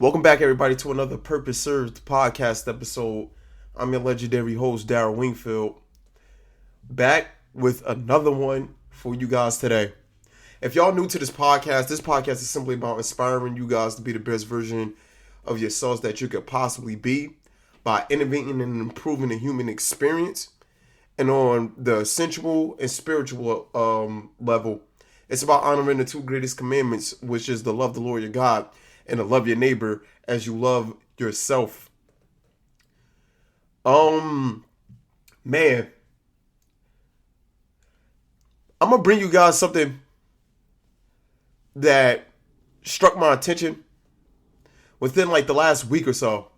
Welcome back, everybody, to another Purpose Served podcast episode. I'm your legendary host, Darryl Wingfield, back with another one for you guys today. If y'all new to this podcast is simply about inspiring you guys to be the best version of yourselves that you could possibly be by innovating and improving the human experience. And on the sensual and spiritual level, it's about honoring the two greatest commandments, which is to love the Lord your God and to love your neighbor as you love yourself. Man, I'm gonna bring you guys something that struck my attention within like the last week or so.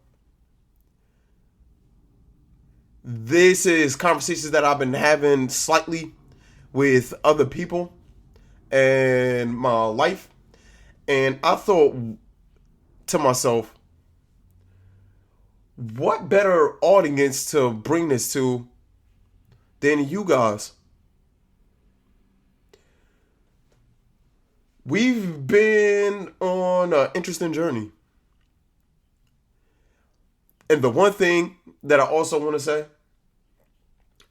This is conversations that I've been having slightly with other people in my life, and I thought to myself, what better audience to bring this to than you guys? We've been on an interesting journey. And the one thing that I also want to say,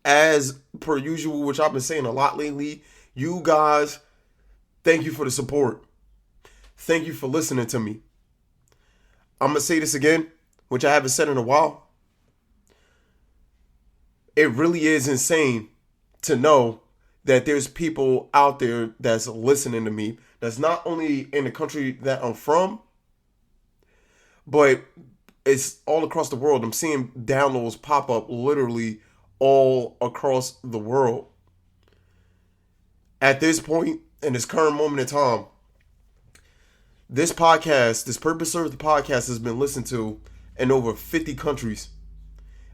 as per usual, which I've been saying a lot lately, you guys, thank you for the support. Thank you for listening to me. I'm going to say this again, which I haven't said in a while. It really is insane to know that there's people out there that's listening to me, that's not only in the country that I'm from, but it's all across the world. I'm seeing downloads pop up literally all across the world. At this point, in this current moment in time, this podcast, this Purpose Served podcast, has been listened to in over 50 countries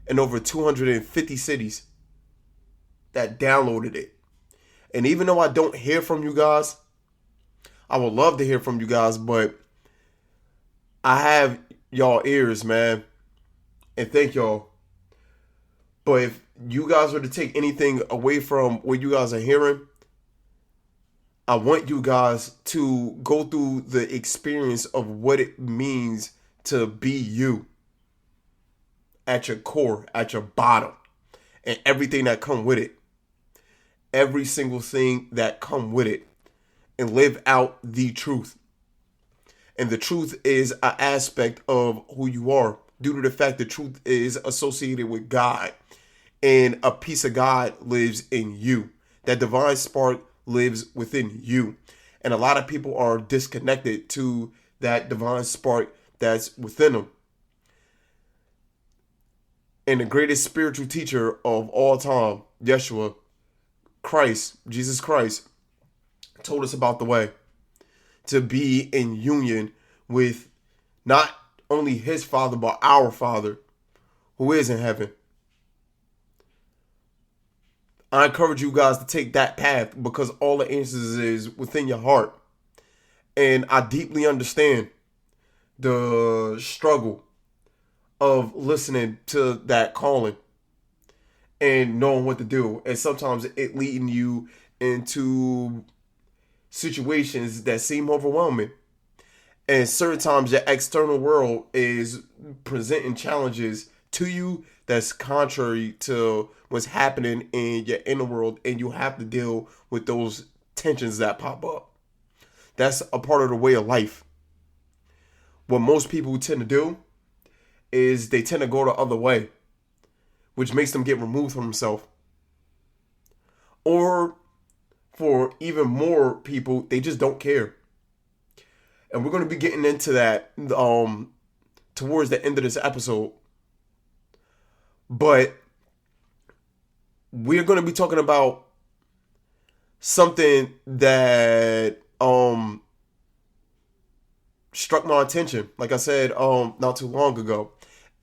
and over 250 cities that downloaded it. And even though I don't hear from you guys, I would love to hear from you guys, but I have y'all ears, man. And thank y'all. But if you guys were to take anything away from what you guys are hearing, I want you guys to go through the experience of what it means to be you at your core, at your bottom, and everything that come with it. Every single thing that come with it, and live out the truth. And the truth is an aspect of who you are, due to the fact the truth is associated with God, and a piece of God lives in you. That divine spark lives within you. And a lot of people are disconnected to that divine spark that's within them. And the greatest spiritual teacher of all time, Yeshua, Jesus Christ, told us about the way to be in union with not only his Father, but our Father who is in heaven. I encourage you guys to take that path because all the answers is within your heart. And I deeply understand the struggle of listening to that calling and knowing what to do. And sometimes it leading you into situations that seem overwhelming. And certain times your external world is presenting challenges to you that's contrary to what's happening in your inner world, and you have to deal with those tensions that pop up. That's a part of the way of life. What most people tend to do is they tend to go the other way, which makes them get removed from themselves. Or for even more people, they just don't care. And we're going to be getting into that towards the end of this episode. But we're going to be talking about something that struck my attention, like I said, not too long ago.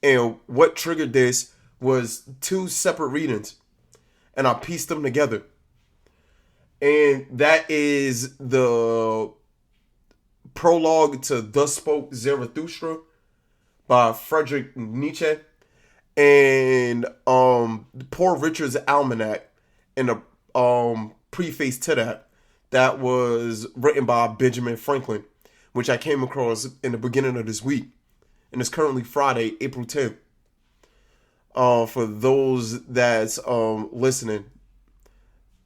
And what triggered this was two separate readings, and I pieced them together. And that is the prologue to Thus Spoke Zarathustra by Friedrich Nietzsche, and Poor Richard's Almanack, and a preface to that was written by Benjamin Franklin, which I came across in the beginning of this week. and it's currently Friday, April 10th. For those that's listening,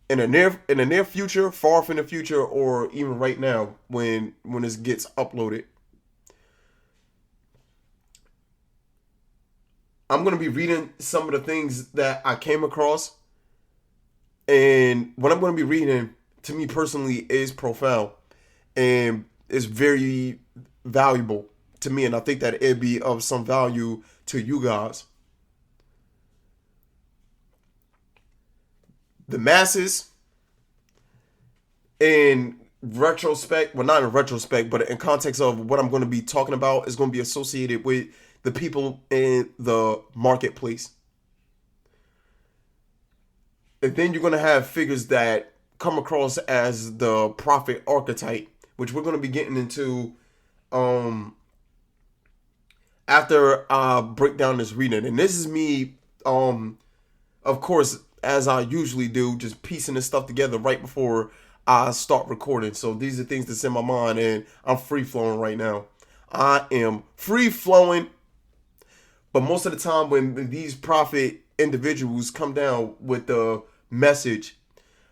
in the near future, far from the future, or even right now when this gets uploaded, I'm gonna be reading some of the things that I came across, and what I'm gonna be reading, to me personally, is profound and is very valuable to me, and I think that it'd be of some value to you guys. The masses, in retrospect, well, not in retrospect, but in context of what I'm going to be talking about, is going to be associated with the people in the marketplace. And then you're going to have figures that come across as the prophet archetype, which we're going to be getting into after I break down this reading. And this is me, of course, as I usually do, just piecing this stuff together right before I start recording. So these are things that's in my mind, and I'm free flowing right now. I am free flowing. But most of the time when these prophet individuals come down with the message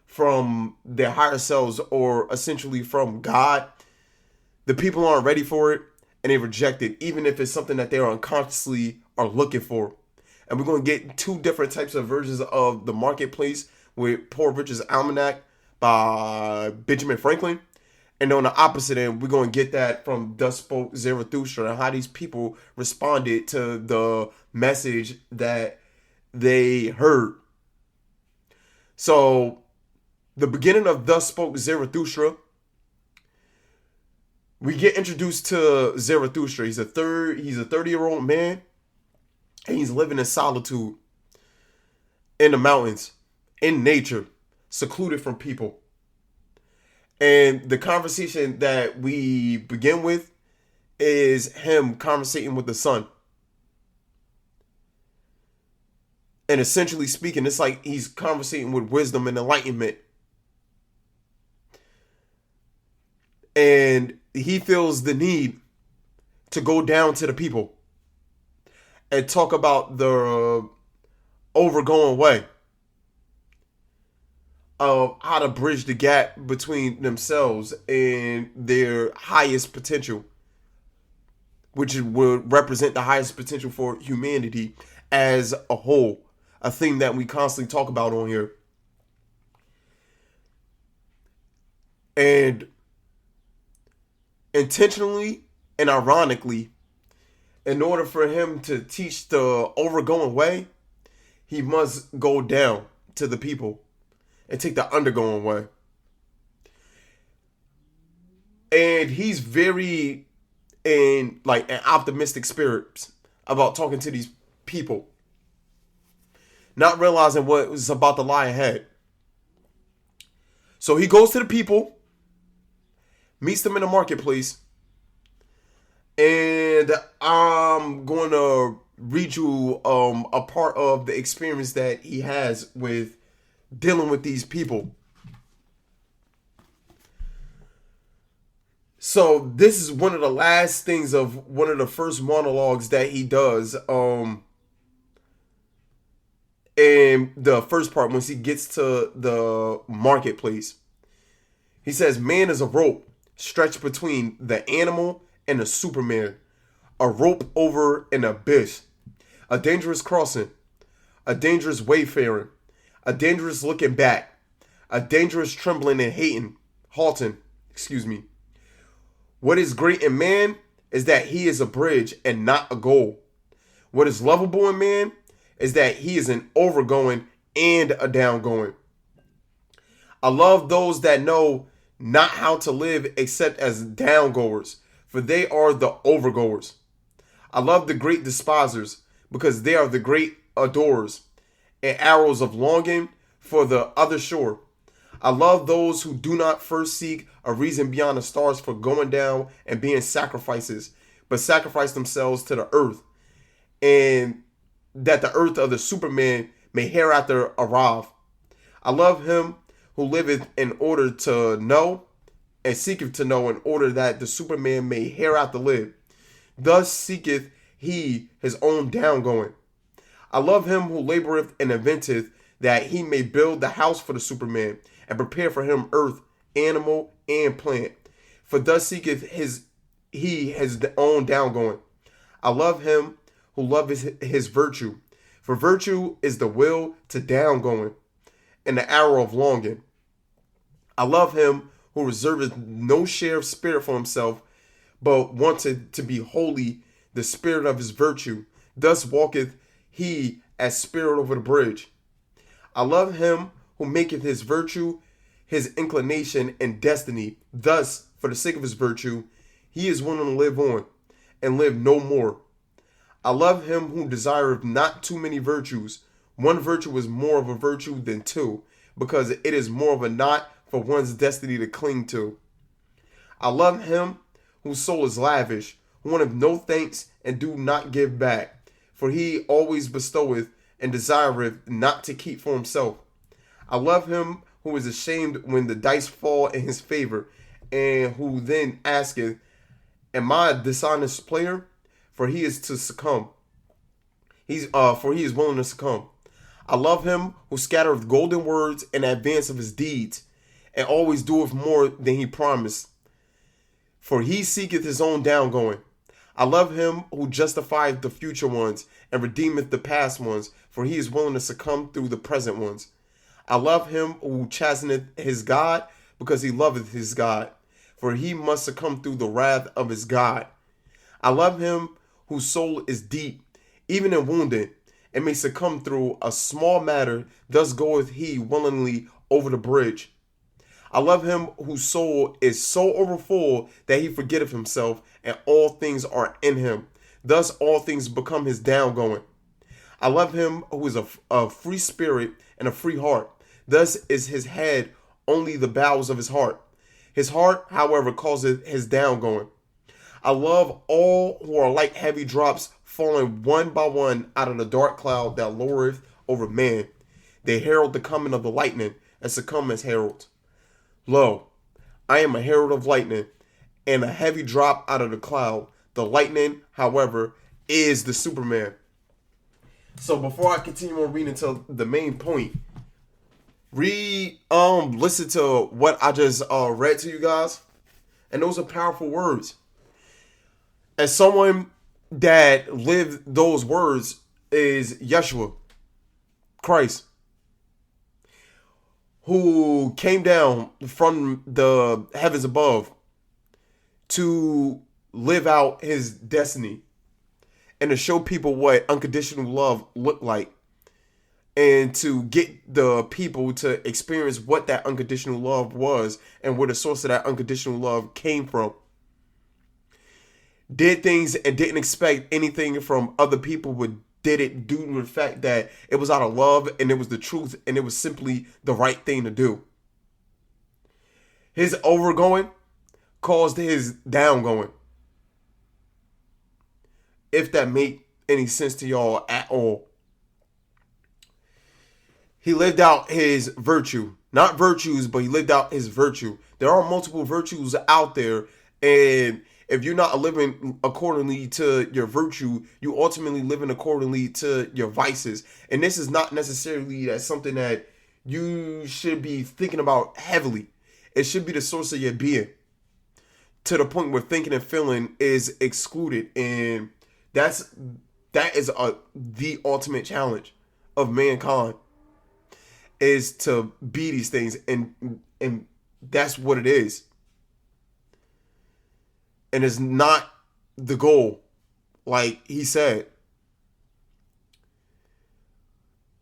from their higher selves, or essentially from God, the people aren't ready for it and they reject it, even if it's something that they unconsciously are looking for. And we're going to get two different types of versions of the marketplace with Poor Richard's Almanack by Benjamin Franklin. And on the opposite end, we're going to get that from Thus Spoke Zarathustra, and how these people responded to the message that they heard. So, the beginning of Thus Spoke Zarathustra, we get introduced to Zarathustra. He's a 30-year-old man, and he's living in solitude in the mountains, in nature, secluded from people. And the conversation that we begin with is him conversating with the sun. And essentially speaking, it's like he's conversating with wisdom and enlightenment. And he feels the need to go down to the people and talk about the overgoing way of how to bridge the gap between themselves and their highest potential, which would represent the highest potential for humanity as a whole, a thing that we constantly talk about on here. And intentionally and ironically, in order for him to teach the overgoing way, he must go down to the people and take the undergoing way. And he's very in like an optimistic spirit about talking to these people, not realizing what was about to lie ahead. So he goes to the people, meets them in the marketplace, and I'm going to read you a part of the experience that he has with dealing with these people. So this is one of the last things of one of the first monologues that he does in the first part, once he gets to the marketplace. He says, man is a rope stretched between the animal and the Superman, a rope over an abyss, a dangerous crossing, a dangerous wayfaring, a dangerous looking back, a dangerous trembling and halting. What is great in man is that he is a bridge and not a goal. What is lovable in man is that he is an overgoing and a downgoing. I love those that know not how to live except as downgoers, for they are the overgoers. I love the great despisers, because they are the great adorers, and arrows of longing for the other shore. I love those who do not first seek a reason beyond the stars for going down and being sacrifices, but sacrifice themselves to the earth, and that the earth of the Superman may hereafter arrive. I love him who liveth in order to know, and seeketh to know in order that the Superman may hereafter live. Thus seeketh he his own downgoing. I love him who laboreth and inventeth that he may build the house for the Superman and prepare for him earth, animal, and plant. For thus seeketh he his own downgoing. I love him who loveth his virtue. For virtue is the will to downgoing and the arrow of longing. I love him who reserveth no share of spirit for himself, but wanted to be wholly the spirit of his virtue. Thus walketh he as spirit over the bridge. I love him who maketh his virtue his inclination and destiny. Thus, for the sake of his virtue, he is willing to live on and live no more. I love him who desireth not too many virtues. One virtue is more of a virtue than two, because it is more of a knot for one's destiny to cling to. I love him whose soul is lavish, who wanted no thanks and do not give back, for he always bestoweth and desireth not to keep for himself. I love him who is ashamed when the dice fall in his favor, and who then asketh, am I a dishonest player? For he is to succumb. For he is willing to succumb. I love him who scattereth golden words in advance of his deeds, and always doeth more than he promised. For he seeketh his own downgoing. I love him who justifieth the future ones, and redeemeth the past ones, for he is willing to succumb through the present ones. I love him who chasteneth his God, because he loveth his God, for he must succumb through the wrath of his God. I love him whose soul is deep, even in wounded, and may succumb through a small matter, thus goeth he willingly over the bridge. I love him whose soul is so overfull that he forgetteth himself, and all things are in him. Thus all things become his downgoing. I love him who is a free spirit and a free heart. Thus is his head only the bowels of his heart. His heart, however, causeth his downgoing. I love all who are like heavy drops falling one by one out of the dark cloud that lowereth over man. They herald the coming of the lightning, and succumb as heralds. Lo, I am a herald of lightning, and a heavy drop out of the cloud. The lightning, however, is the Superman. So before I continue on reading to the main point, listen to what I just read to you guys, and those are powerful words. As someone that lived those words is Yeshua, Christ, who came down from the heavens above to live out his destiny and to show people what unconditional love looked like, and to get the people to experience what that unconditional love was and where the source of that unconditional love came from. Did things and didn't expect anything from other people, but did it due to the fact that it was out of love and it was the truth and it was simply the right thing to do. His overgoing caused his downgoing. If that make any sense to y'all at all. He lived out his virtue. Not virtues, but he lived out his virtue. There are multiple virtues out there, and if you're not living accordingly to your virtue, you ultimately living accordingly to your vices. And this is not necessarily that something that you should be thinking about heavily. It should be the source of your being, to the point where thinking and feeling is excluded. And that is the ultimate challenge of mankind, is to be these things, and that's what it is. And it's not the goal, like he said.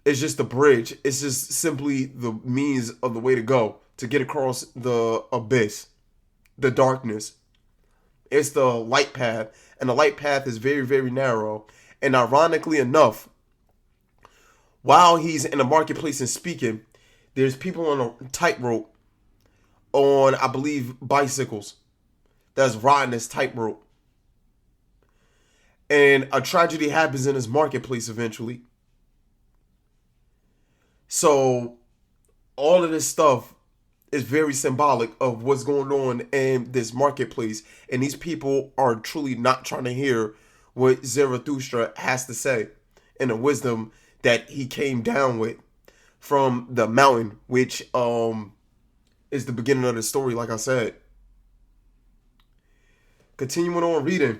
It's just the bridge. It's just simply the means of the way to go, to get across the abyss, the darkness. It's the light path, and the light path is very, very narrow. And ironically enough, while he's in the marketplace and speaking, there's people on a tightrope on, I believe, bicycles that's riding this tightrope. And a tragedy happens in his marketplace eventually. So all of this stuff is very symbolic of what's going on in this marketplace. And these people are truly not trying to hear what Zarathustra has to say and the wisdom that he came down with from the mountain, which is the beginning of the story, like I said. Continuing on reading.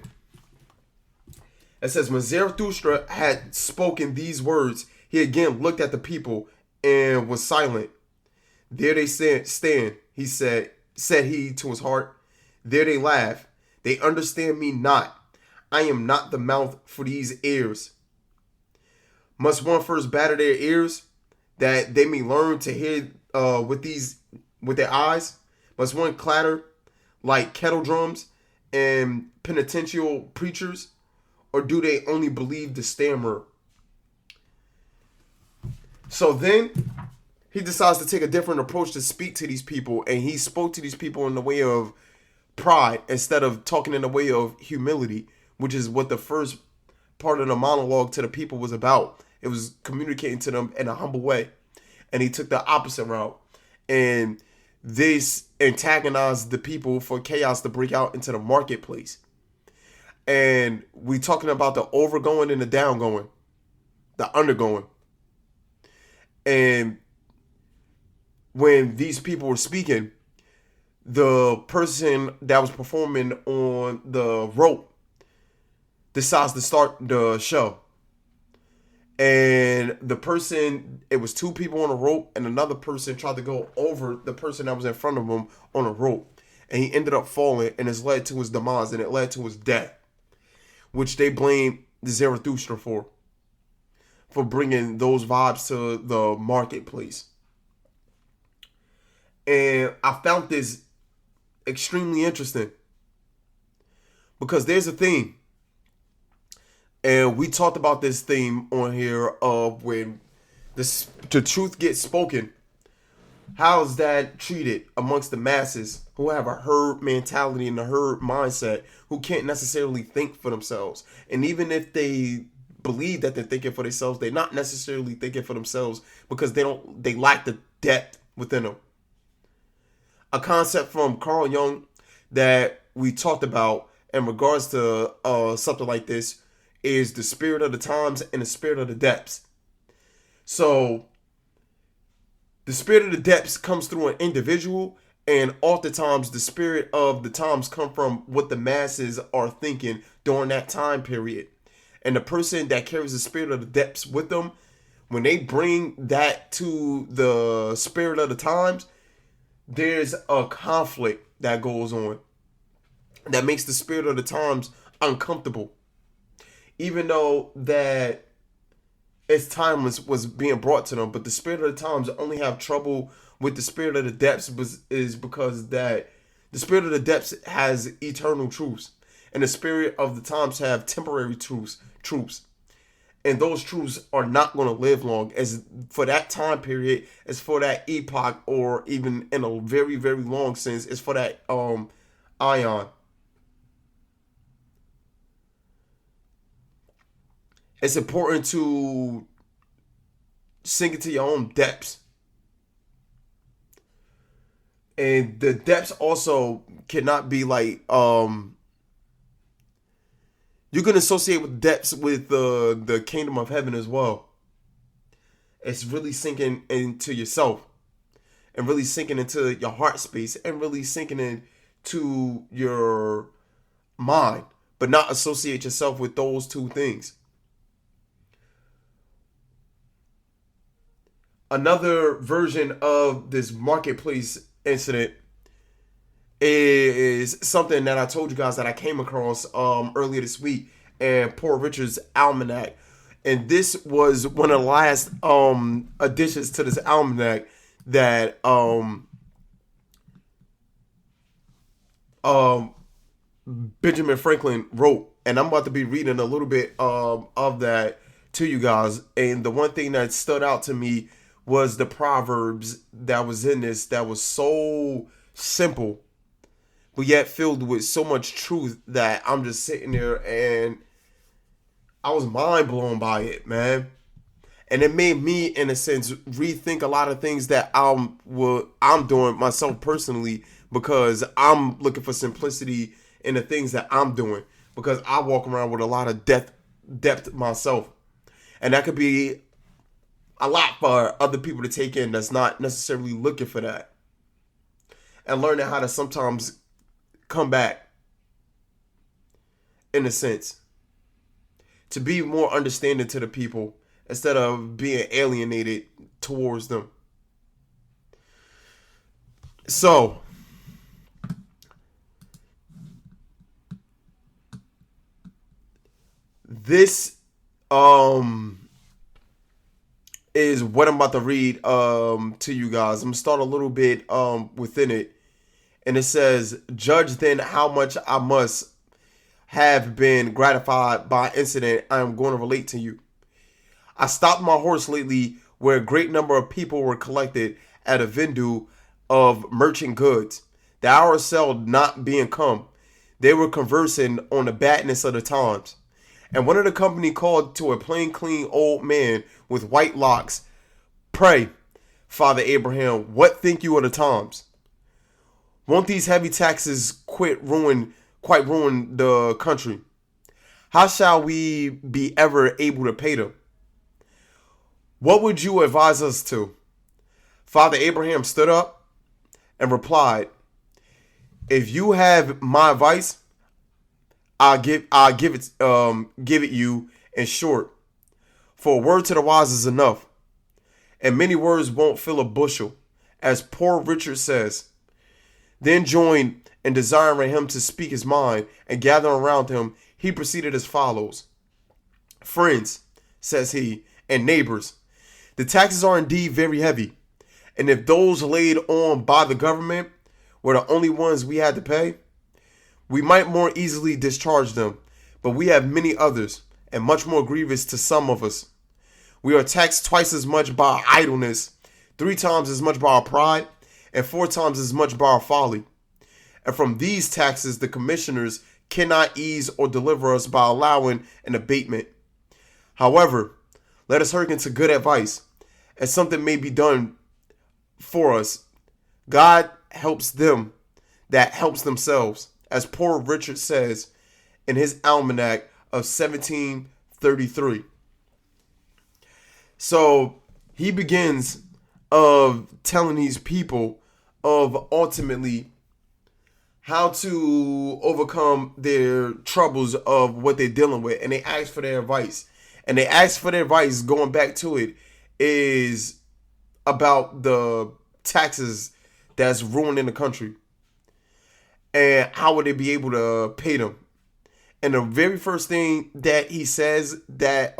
It says, when Zarathustra had spoken these words, he again looked at the people and was silent. There they stand, he said he to his heart. There they laugh. They understand me not. I am not the mouth for these ears. Must one first batter their ears, that they may learn to hear with their eyes? Must one clatter like kettle drums and penitential preachers? Or do they only believe the stammerer? So then he decides to take a different approach to speak to these people. And he spoke to these people in the way of pride instead of talking in the way of humility, which is what the first part of the monologue to the people was about. It was communicating to them in a humble way. And he took the opposite route. And this antagonized the people for chaos to break out into the marketplace. And we talking about the overgoing and the downgoing, the undergoing. And when these people were speaking, the person that was performing on the rope decides to start the show. And the person, it was two people on a rope, and another person tried to go over the person that was in front of him on a rope. And he ended up falling, and it's led to his demise, and it led to his death, which they blame Zarathustra for bringing those vibes to the marketplace. And I found this extremely interesting because there's a theme. And we talked about this theme on here of when the truth gets spoken. How's that treated amongst the masses who have a herd mentality and a herd mindset, who can't necessarily think for themselves? And even if they believe that they're thinking for themselves, they're not necessarily thinking for themselves because they lack the depth within them. A concept from Carl Jung that we talked about in regards to something like this is the spirit of the times and the spirit of the depths. So the spirit of the depths comes through an individual, and oftentimes the spirit of the times come from what the masses are thinking during that time period. And the person that carries the spirit of the depths with them, when they bring that to the spirit of the times, there's a conflict that goes on that makes the spirit of the times uncomfortable. Even though that its time was being brought to them, but the spirit of the times only have trouble with the spirit of the depths is because that the spirit of the depths has eternal truths, and the spirit of the times have temporary truths, and those truths are not going to live long. As for that time period, as for that epoch, or even in a very, very long sense, it's for that ion. It's important to sink into your own depths. And the depths also cannot be like, you can associate with depths with the kingdom of heaven as well. It's really sinking into yourself, and really sinking into your heart space, and really sinking into your mind, but not associate yourself with those two things. Another version of this marketplace incident is something that I told you guys that I came across earlier this week in Poor Richard's Almanack. And this was one of the last additions to this almanac that Benjamin Franklin wrote. And I'm about to be reading a little bit of that to you guys. And the one thing that stood out to me was the proverbs that was in this, that was so simple, but yet filled with so much truth that I'm just sitting there and I was mind blown by it, man. And it made me, in a sense, rethink a lot of things that I'm doing myself personally, because I'm looking for simplicity in the things that I'm doing. because I walk around with a lot of depth myself. And that could be a lot for other people to take in that's not necessarily looking for that. And learning how to sometimes come back, in a sense, to be more understanding to the people instead of being alienated towards them. So, this is what I'm about to read to you guys. I'm gonna start a little bit within it. And it says, "Judge then how much I must have been gratified by an incident I am going to relate to you. I stopped my horse lately where a great number of people were collected at a vendue of merchant goods. The hour of sale not being come, they were conversing on the badness of the times. And one of the company called to a plain, clean old man with white locks, 'Pray, Father Abraham, what think you of the times? Won't these heavy taxes quite ruin the country? How shall we be ever able to pay them? What would you advise us to?' Father Abraham stood up and replied, 'If you have my advice, I'll give it you in short. For a word to the wise is enough, and many words won't fill a bushel, as poor Richard says.' Then joined in desiring him to speak his mind, and gathering around him, he proceeded as follows. 'Friends,' says he, 'and neighbors, the taxes are indeed very heavy, and if those laid on by the government were the only ones we had to pay, we might more easily discharge them, but we have many others, and much more grievous to some of us. We are taxed twice as much by our idleness, 3 times as much by our pride, and 4 times as much by our folly. And from these taxes the commissioners cannot ease or deliver us by allowing an abatement. However, let us hearken to good advice, and something may be done for us. God helps them that helps themselves, as poor Richard says in his Almanack of 1733. So he begins of telling these people of ultimately how to overcome their troubles of what they're dealing with. And they ask for their advice. And they ask for their advice, going back to it, is about the taxes that's ruining the country. And how would they be able to pay them? And the very first thing that he says that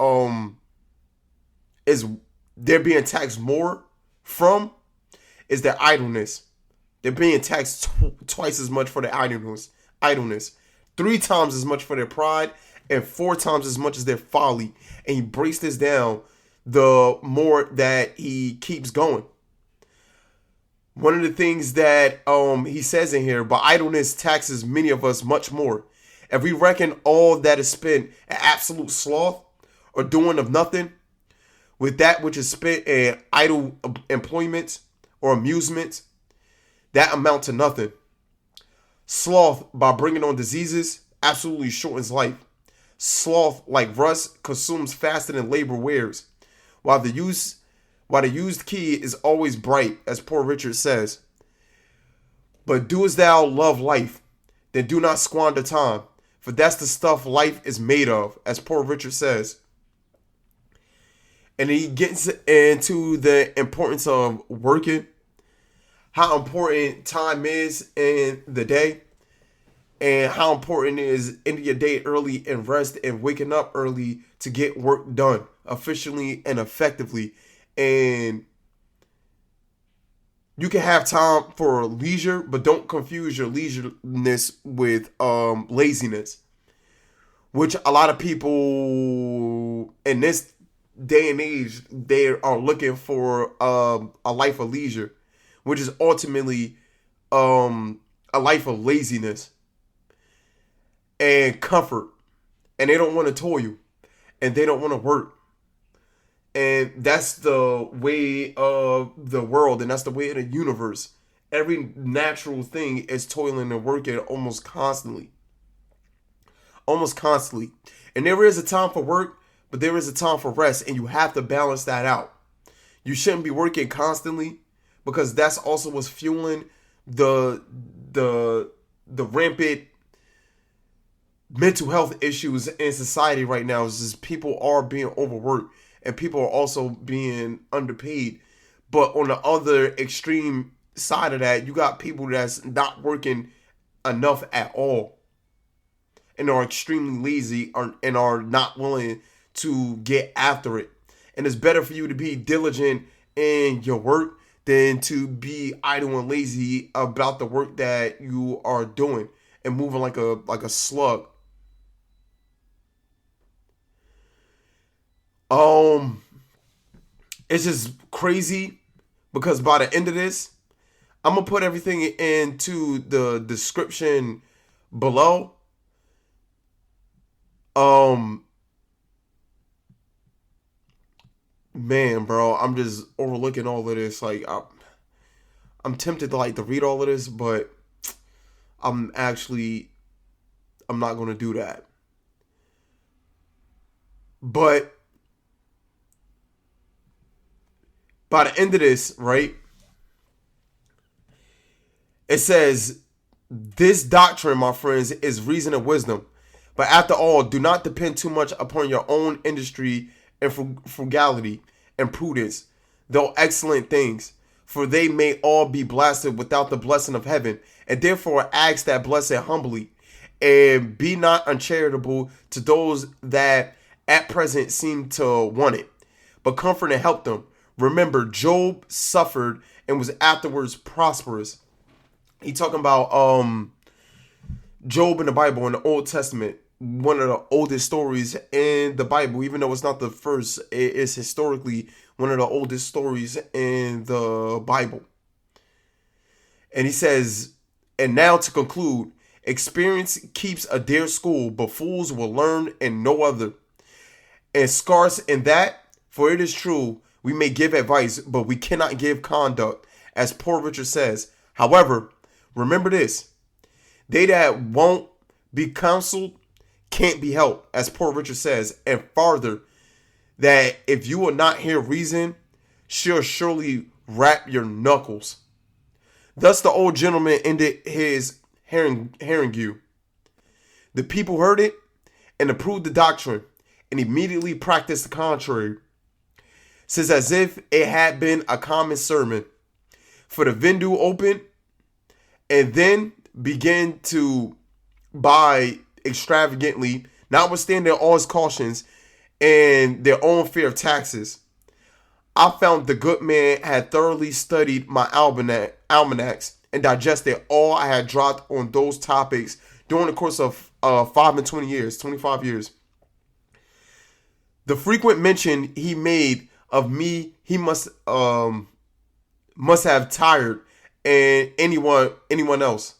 is they're being taxed more from is their idleness. They're being taxed twice as much for their idleness, 3 times as much for their pride, and 4 times as much as their folly. And he breaks this down the more that he keeps going. One of the things that he says in here, but idleness taxes many of us much more. If we reckon all that is spent at absolute sloth or doing of nothing, with that which is spent in idle employment or amusement, that amount to nothing. Sloth, by bringing on diseases, absolutely shortens life. Sloth, like rust, consumes faster than labor wears, while the used key is always bright, as poor Richard says. But doest thou love life, then do not squander time, for that's the stuff life is made of, as poor Richard says. And he gets into the importance of working, how important time is in the day, and how important it is ending your day early and rest and waking up early to get work done efficiently and effectively. And you can have time for leisure, but don't confuse your leisureness with laziness, which a lot of people in this day and age, they are looking for a life of leisure, which is ultimately a life of laziness and comfort. And they don't want to toil, and they don't want to work. And that's the way of the world, and that's the way of the universe. Every natural thing is toiling and working almost constantly. almost constantly. And there is a time for work, but there is a time for rest, and you have to balance that out. You shouldn't be working constantly, because that's also what's fueling the rampant mental health issues in society right now. Is just people are being overworked, and people are also being underpaid. But on the other extreme side of that, you got people that's not working enough at all, and are extremely lazy, and are not willing to get after it. And it's better for you to be diligent in your work than to be idle and lazy about the work that you are doing and moving like a slug. It's just crazy, because by the end of this, I'm gonna put everything into the description below. Man, bro, I'm just overlooking all of this. Like, I'm tempted to to read all of this, but I'm not gonna do that. But by the end of this, right, it says, this doctrine, my friends, is reason and wisdom. But after all, do not depend too much upon your own industry and frugality and prudence, though excellent things, for they may all be blasted without the blessing of heaven. And therefore ask that blessing humbly, and be not uncharitable to those that at present seem to want it, but comfort and help them. Remember, Job suffered and was afterwards prosperous. He talking about Job in the Bible, in the Old Testament, one of the oldest stories in the Bible. Even though it's not the first, it is historically one of the oldest stories in the Bible. And he says, and now to conclude, experience keeps a dear school, but fools will learn in no other. And scarce in that, for it is true, we may give advice, but we cannot give conduct, as poor Richard says. However, remember this, they that won't be counseled can't be helped, as poor Richard says. And farther, that if you will not hear reason, she'll surely rap your knuckles. Thus the old gentleman ended his harangue. The people heard it and approved the doctrine, and immediately practiced the contrary. Says as if it had been a common sermon. For the window opened, and then began to buy extravagantly, notwithstanding all his cautions and their own fear of taxes. I found the good man had thoroughly studied my almanacs and digested all I had dropped on those topics during the course of 25 years. The frequent mention he made of me, he must have tired and anyone else.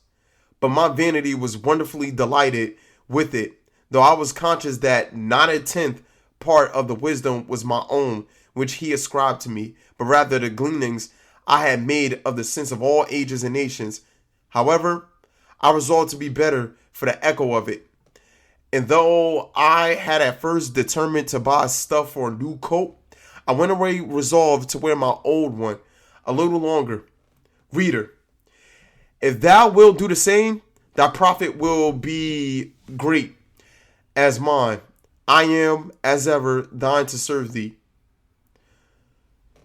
But my vanity was wonderfully delighted with it, though I was conscious that not a tenth part of the wisdom was my own, which he ascribed to me, but rather the gleanings I had made of the sense of all ages and nations. However, I resolved to be better for the echo of it. And though I had at first determined to buy stuff for a new coat, I went away resolved to wear my old one a little longer. Reader, if thou wilt do the same, thy profit will be great as mine. I am, as ever, thine to serve thee.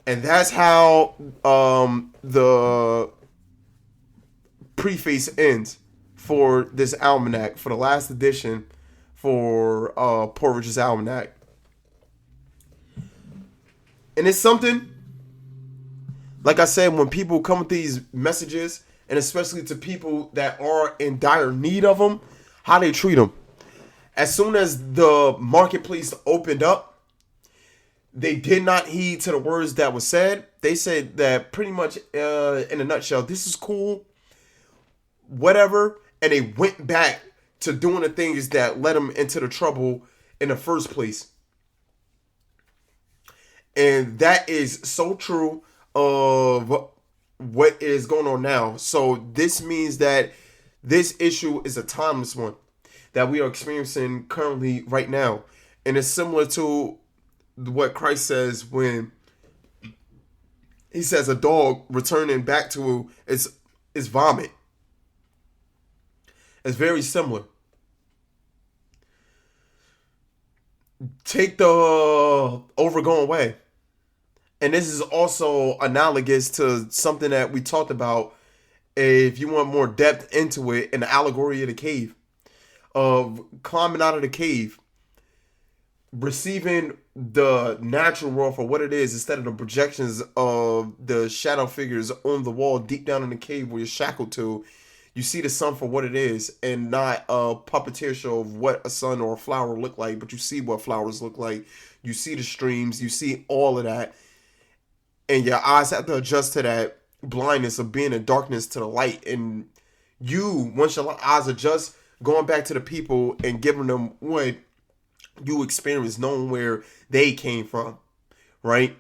And that's how the preface ends for this almanac, for the last edition for Poor Richard's Almanac. And it's something, like I said, when people come with these messages, and especially to people that are in dire need of them, how they treat them. As soon as the marketplace opened up, they did not heed to the words that were said. They said that pretty much in a nutshell, this is cool, whatever. And they went back to doing the things that led them into the trouble in the first place. And that is so true of what is going on now. So this means that this issue is a timeless one. that we are experiencing currently right now. And it's similar to what Christ says when he says a dog returning back to its vomit. It's very similar. Take the overgoing way. And this is also analogous to something that we talked about. If you want more depth into it, in the allegory of the cave, of climbing out of the cave, receiving the natural world for what it is instead of the projections of the shadow figures on the wall deep down in the cave where you're shackled to. You see the sun for what it is and not a puppeteer show of what a sun or a flower look like, but you see what flowers look like. You see the streams, you see all of that. And your eyes have to adjust to that blindness of being in darkness to the light. And you, once your eyes adjust, going back to the people and giving them what you experienced, knowing where they came from, right?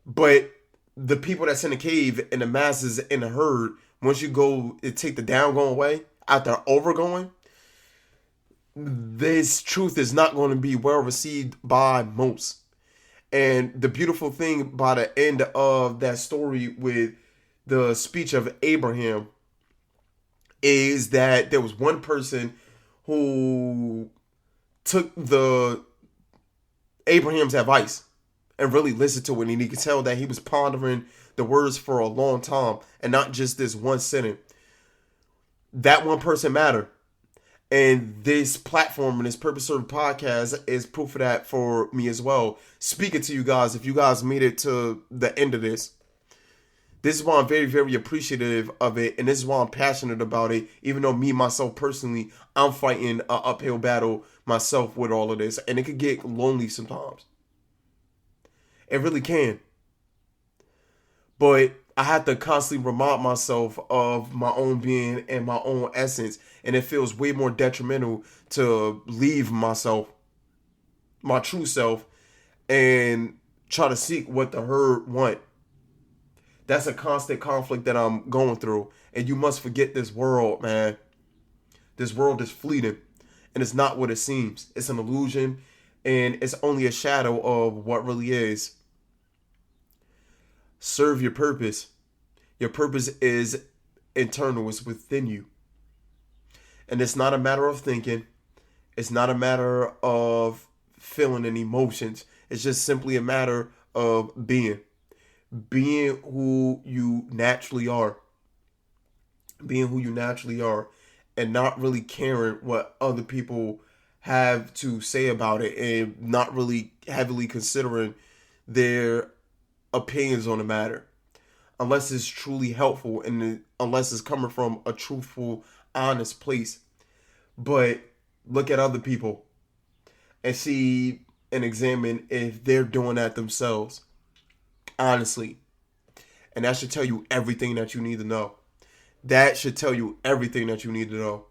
But the people that's in the cave and the masses in the herd, once you go and take the down going way after overgoing, this truth is not going to be well received by most. And the beautiful thing by the end of that story with the speech of Abraham is that there was one person who took the Abraham's advice and really listened to it, and he could tell that he was pondering the words for a long time and not just this one sentence. That one person mattered. And this platform and this Purpose Served podcast is proof of that for me as well. Speaking to you guys, if you guys made it to the end of this is why I'm very, very appreciative of it. And this is why I'm passionate about it. Even though me, myself, personally, I'm fighting an uphill battle myself with all of this. And it could get lonely sometimes. It really can. But I have to constantly remind myself of my own being and my own essence. And it feels way more detrimental to leave myself, my true self, and try to seek what the herd want. That's a constant conflict that I'm going through. And you must forget this world, man. This world is fleeting. And it's not what it seems. It's an illusion. And it's only a shadow of what really is. Serve your purpose. Your purpose is internal. It's within you. And it's not a matter of thinking. It's not a matter of feeling and emotions. It's just simply a matter of being. Being who you naturally are. Being who you naturally are. And not really caring what other people have to say about it. And not really heavily considering their opinions on the matter. Unless it's truly helpful and unless it's coming from a truthful, honest place. But look at other people and see and examine if they're doing that themselves. Honestly. And that should tell you everything that you need to know. That should tell you everything that you need to know.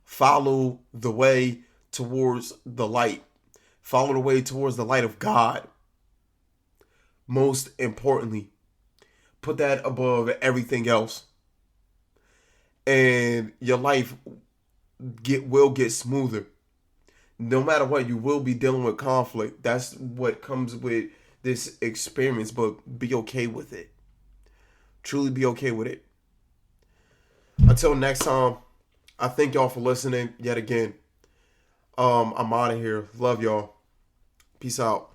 Follow the way towards the light. Follow the way towards the light of God. Most importantly, put that above everything else. And your life will get smoother. No matter what, you will be dealing with conflict. That's what comes with this experience, but be okay with it. Truly be okay with it. Until next time, I thank y'all for listening yet again. I'm out of here. Love y'all. Peace out.